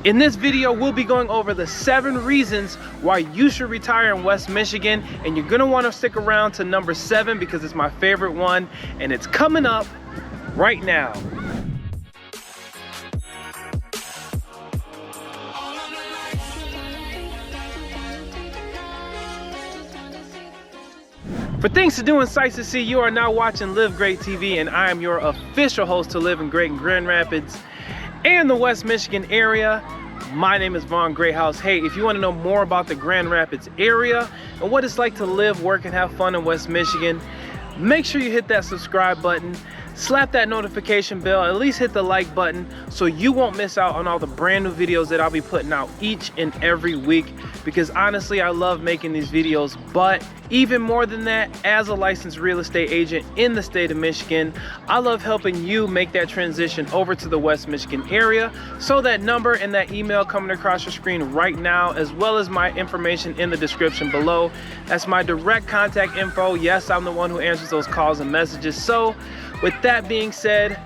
In this video, we'll be going over the 7 reasons why you should retire in West Michigan, and you're gonna wanna stick around to number 7 because it's my favorite one, and it's coming up right now. For things to do and sights to see, you are now watching Live Great TV, and I am your official host to Living Great in Grand Rapids and the West Michigan area. My name is Vaughn Greathouse. Hey, if you want to know more about the Grand Rapids area and what it's like to live, work, and have fun in West Michigan, make sure you hit that subscribe button, slap that notification bell, at least hit the like button so you won't miss out on all the brand new videos that I'll be putting out each and every week, because honestly, I love making these videos. But even more than that, as a licensed real estate agent in the state of Michigan, I love helping you make that transition over to the West Michigan area. So that number and that email coming across your screen right now, as well as my information in the description below, that's my direct contact info. Yes, I'm the one who answers those calls and messages. So with that being said,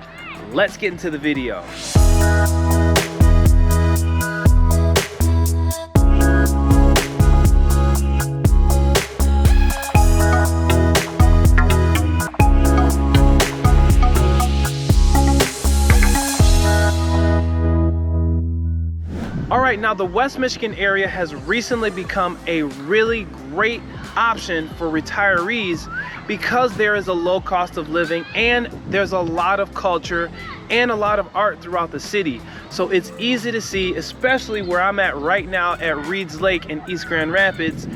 let's get into the video. All right, now the West Michigan area has recently become a really great option for retirees because there is a low cost of living and there's a lot of culture and a lot of art throughout the city. So it's easy to see, especially where I'm at right now at Reed's Lake in East Grand Rapids,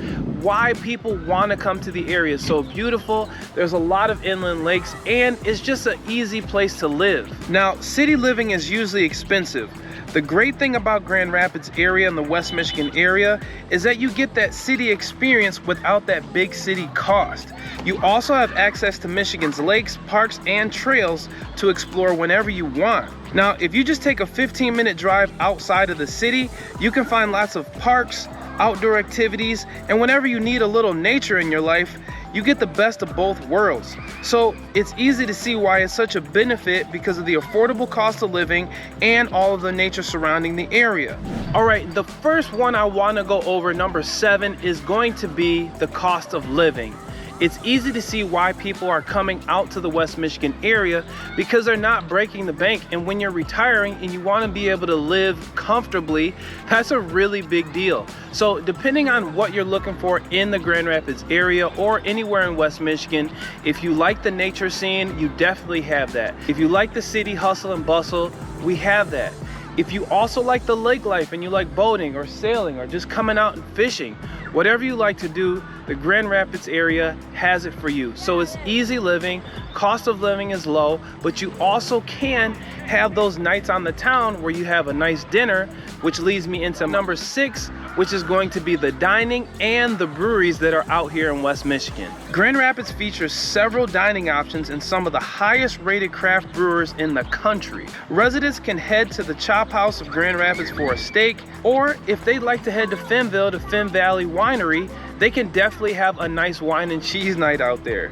why people want to come to the area. It's so beautiful, there's a lot of inland lakes, and it's just an easy place to live. Now, city living is usually expensive. The great thing about Grand Rapids area and the West Michigan area is that you get that city experience without that big city cost. You also have access to Michigan's lakes, parks, and trails to explore whenever you want. Now, if you just take a 15-minute drive outside of the city, you can find lots of parks, outdoor activities, and whenever you need a little nature in your life, you get the best of both worlds. So it's easy to see why it's such a benefit because of the affordable cost of living and all of the nature surrounding the area. All right, the first one I want to go over, number 7, is going to be the cost of living. It's easy to see why people are coming out to the West Michigan area because they're not breaking the bank. And when you're retiring and you want to be able to live comfortably, that's a really big deal. So depending on what you're looking for in the Grand Rapids area or anywhere in West Michigan, if you like the nature scene, you definitely have that. If you like the city hustle and bustle, we have that. If you also like the lake life and you like boating or sailing or just coming out and fishing, whatever you like to do, the Grand Rapids area has it for you. So it's easy living, cost of living is low, but you also can have those nights on the town where you have a nice dinner, which leads me into number 6, which is going to be the dining and the breweries that are out here in West Michigan. Grand Rapids features several dining options and some of the highest rated craft brewers in the country. Residents can head to the Chop House of Grand Rapids for a steak, or if they'd like to head to Finnville to Finn Valley Winery, they can definitely have a nice wine and cheese night out there.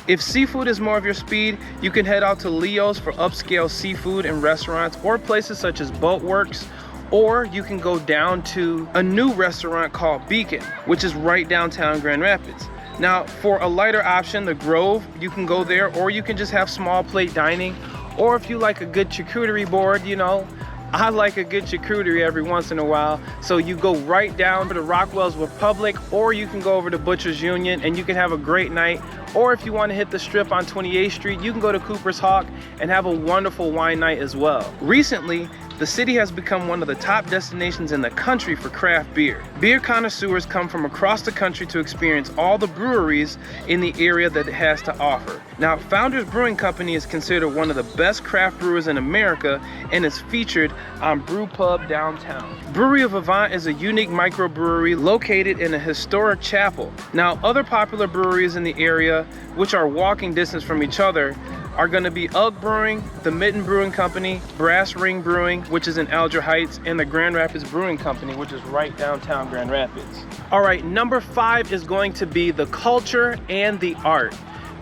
If seafood is more of your speed, you can head out to Leo's for upscale seafood and restaurants, or places such as Boatworks, or you can go down to a new restaurant called Beacon, which is right downtown Grand Rapids. Now, for a lighter option, the Grove, you can go there, or you can just have small plate dining, or if you like a good charcuterie board, you know, I like a good charcuterie every once in a while. So you go right down to the Rockwell's Republic, or you can go over to Butcher's Union and you can have a great night. Or if you want to hit the strip on 28th Street, you can go to Cooper's Hawk and have a wonderful wine night as well. Recently, the city has become one of the top destinations in the country for craft beer. Beer connoisseurs come from across the country to experience all the breweries in the area that it has to offer. Now, Founders Brewing Company is considered one of the best craft brewers in America and is featured on Brew Pub downtown. Brewery of Avant is a unique microbrewery located in a historic chapel. Now, other popular breweries in the area, which are walking distance from each other, are going to be Ugg Brewing, the Mitten Brewing Company, Brass Ring Brewing, which is in Alger Heights, and the Grand Rapids Brewing Company, which is right downtown Grand Rapids. All right, number 5 is going to be the culture and the art.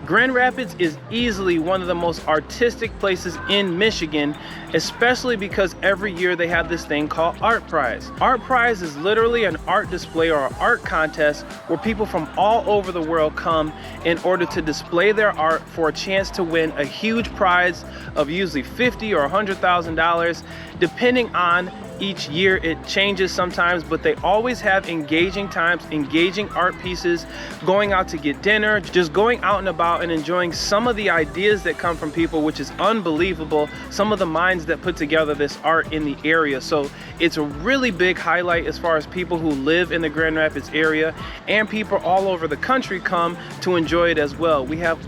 Grand Rapids is easily one of the most artistic places in Michigan, especially because every year they have this thing called Art Prize. Art Prize is literally an art display or an art contest where people from all over the world come in order to display their art for a chance to win a huge prize of usually $50,000 or $100,000, depending on each year. It changes sometimes, but they always have engaging times, engaging art pieces, going out to get dinner, just going out and about and enjoying some of the ideas that come from people, which is unbelievable. Some of the minds that put together this art in the area. So it's a really big highlight as far as people who live in the Grand Rapids area, and people all over the country come to enjoy it as well. We have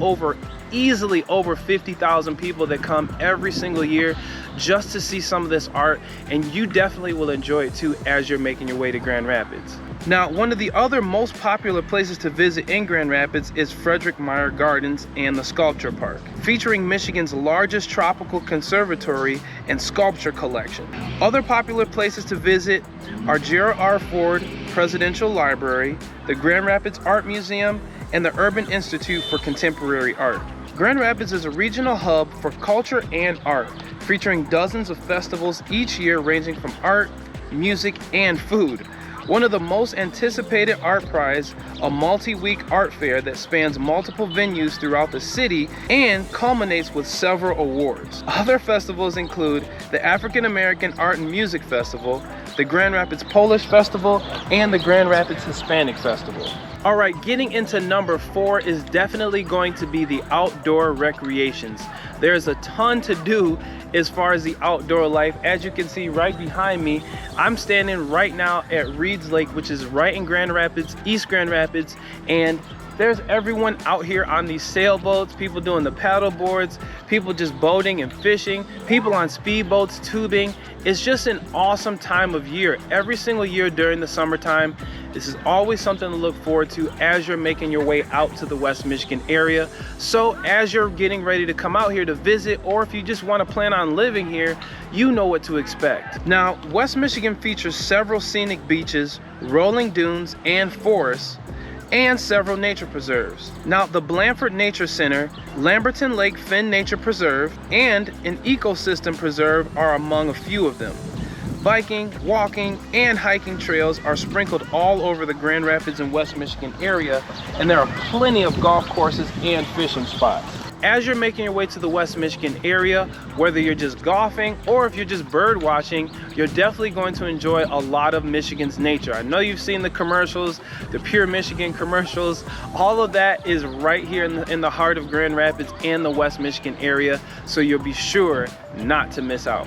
easily over 50,000 people that come every single year just to see some of this art, and you definitely will enjoy it too as you're making your way to Grand Rapids. Now, one of the other most popular places to visit in Grand Rapids is Frederick Meyer Gardens and the Sculpture Park, featuring Michigan's largest tropical conservatory and sculpture collection. Other popular places to visit are Gerald R. Ford Presidential Library, the Grand Rapids Art Museum, and the Urban Institute for Contemporary Art. Grand Rapids is a regional hub for culture and art, featuring dozens of festivals each year ranging from art, music, and food. One of the most anticipated Art Prize, a multi-week art fair that spans multiple venues throughout the city and culminates with several awards. Other festivals include the African American Art and Music Festival, the Grand Rapids Polish Festival, and the Grand Rapids Hispanic Festival. All right, getting into number 4 is definitely going to be the outdoor recreations. There's a ton to do as far as the outdoor life. As you can see right behind me, I'm standing right now at Reed's Lake, which is right in Grand Rapids, East Grand Rapids, and there's everyone out here on these sailboats, people doing the paddle boards, people just boating and fishing, people on speedboats, tubing. It's just an awesome time of year. Every single year during the summertime, this is always something to look forward to as you're making your way out to the West Michigan area. So as you're getting ready to come out here to visit, or if you just want to plan on living here, you know what to expect. Now, West Michigan features several scenic beaches, rolling dunes, and forests, and several nature preserves. Now, the Blanford Nature Center, Lamberton Lake Finn Nature Preserve, and an ecosystem preserve are among a few of them. Biking, walking, and hiking trails are sprinkled all over the Grand Rapids and West Michigan area, and there are plenty of golf courses and fishing spots. As you're making your way to the West Michigan area, whether you're just golfing or if you're just bird watching, you're definitely going to enjoy a lot of Michigan's nature. I know you've seen the commercials, the Pure Michigan commercials. All of that is right here in the heart of Grand Rapids and the West Michigan area, so you'll be sure not to miss out.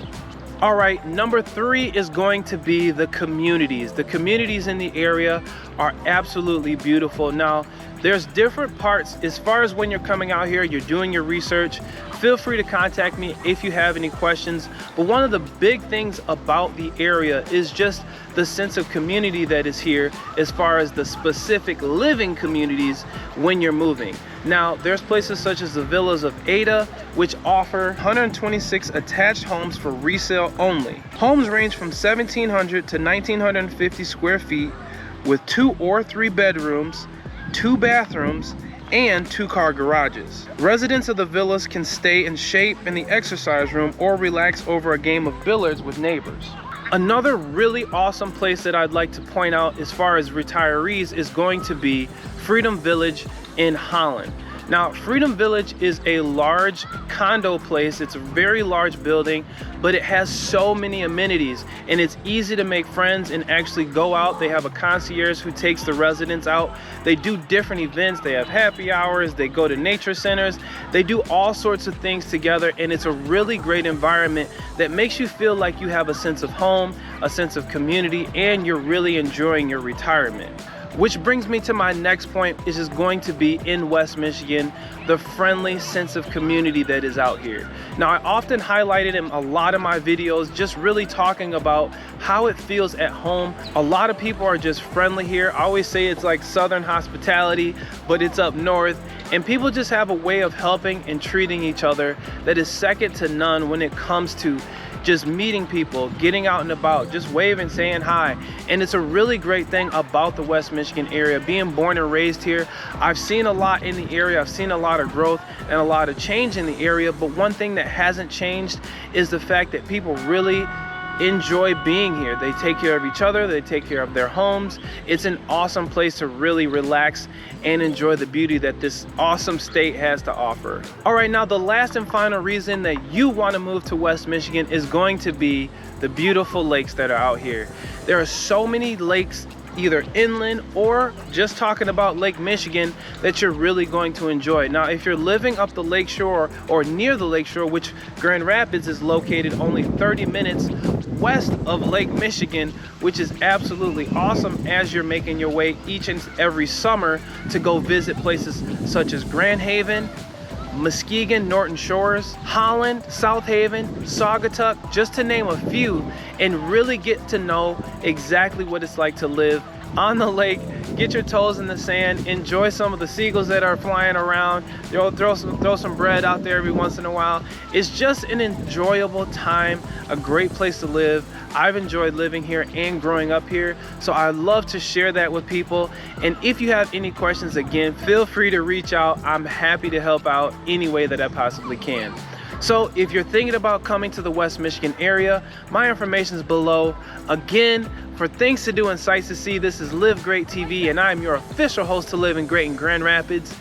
All right, number 3 is going to be the communities. The communities in the area are absolutely beautiful. Now, there's different parts as far as when you're coming out here, you're doing your research. Feel free to contact me if you have any questions. But one of the big things about the area is just the sense of community that is here as far as the specific living communities when you're moving. Now, there's places such as the Villas of Ada, which offer 126 attached homes for resale only. Homes range from 1,700 to 1,950 square feet with 2 or 3 bedrooms, 2 bathrooms, and 2-car garages. Residents of the villas can stay in shape in the exercise room or relax over a game of billiards with neighbors. Another really awesome place that I'd like to point out as far as retirees is going to be Freedom Village in Holland. Now, Freedom Village is a large condo place. It's a very large building, but it has so many amenities, and it's easy to make friends and actually go out. They have a concierge who takes the residents out. They do different events. They have happy hours. They go to nature centers. They do all sorts of things together, and it's a really great environment that makes you feel like you have a sense of home, a sense of community, and you're really enjoying your retirement. Which brings me to my next point, which is going to be in West Michigan, the friendly sense of community that is out here. Now, I often highlight it in a lot of my videos, just really talking about how it feels at home. A lot of people are just friendly here. I always say it's like Southern hospitality, but it's up north. And people just have a way of helping and treating each other that is second to none when it comes to just meeting people, getting out and about, just waving, saying hi. And it's a really great thing about the West Michigan area. Being born and raised here, I've seen a lot in the area. I've seen a lot of growth and a lot of change in the area, but one thing that hasn't changed is the fact that people really enjoy being here. They take care of each other, they take care of their homes. It's an awesome place to really relax and enjoy the beauty that this awesome state has to offer. All right, now the last and final reason that you want to move to West Michigan is going to be the beautiful lakes that are out here. There are so many lakes, either inland or just talking about Lake Michigan, that you're really going to enjoy. Now, if you're living up the lake shore or near the lake shore, which Grand Rapids is located only 30 minutes west of Lake Michigan, which is absolutely awesome as you're making your way each and every summer to go visit places such as Grand Haven, Muskegon, Norton Shores, Holland, South Haven, Saugatuck, just to name a few, and really get to know exactly what it's like to live on the lake, get your toes in the sand, enjoy some of the seagulls that are flying around, throw some bread out there every once in a while. It's just an enjoyable time, a great place to live. I've enjoyed living here and growing up here, so I love to share that with people. And if you have any questions, again, feel free to reach out. I'm happy to help out any way that I possibly can. So if you're thinking about coming to the West Michigan area, my information is below. Again, for things to do and sights to see, this is Live Great TV, and I'm your official host to Living Great in Grand Rapids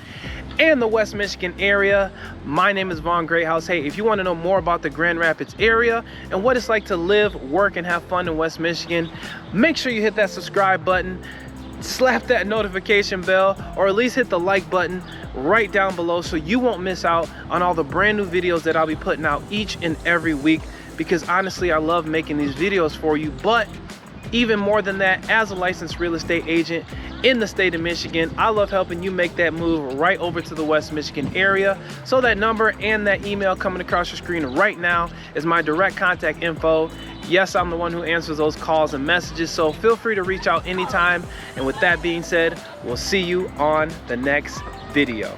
and the West Michigan area. My name is Vaughn Greathouse. Hey, if you want to know more about the Grand Rapids area and what it's like to live, work, and have fun in West Michigan, make sure you hit that subscribe button, slap that notification bell, or at least hit the like button right down below so you won't miss out on all the brand new videos that I'll be putting out each and every week, because honestly, I love making these videos for you. But even more than that, as a licensed real estate agent in the state of Michigan, I love helping you make that move right over to the West Michigan area. So that number and that email coming across your screen right now is my direct contact info. Yes, I'm the one who answers those calls and messages, so feel free to reach out anytime. And with that being said, we'll see you on the next video.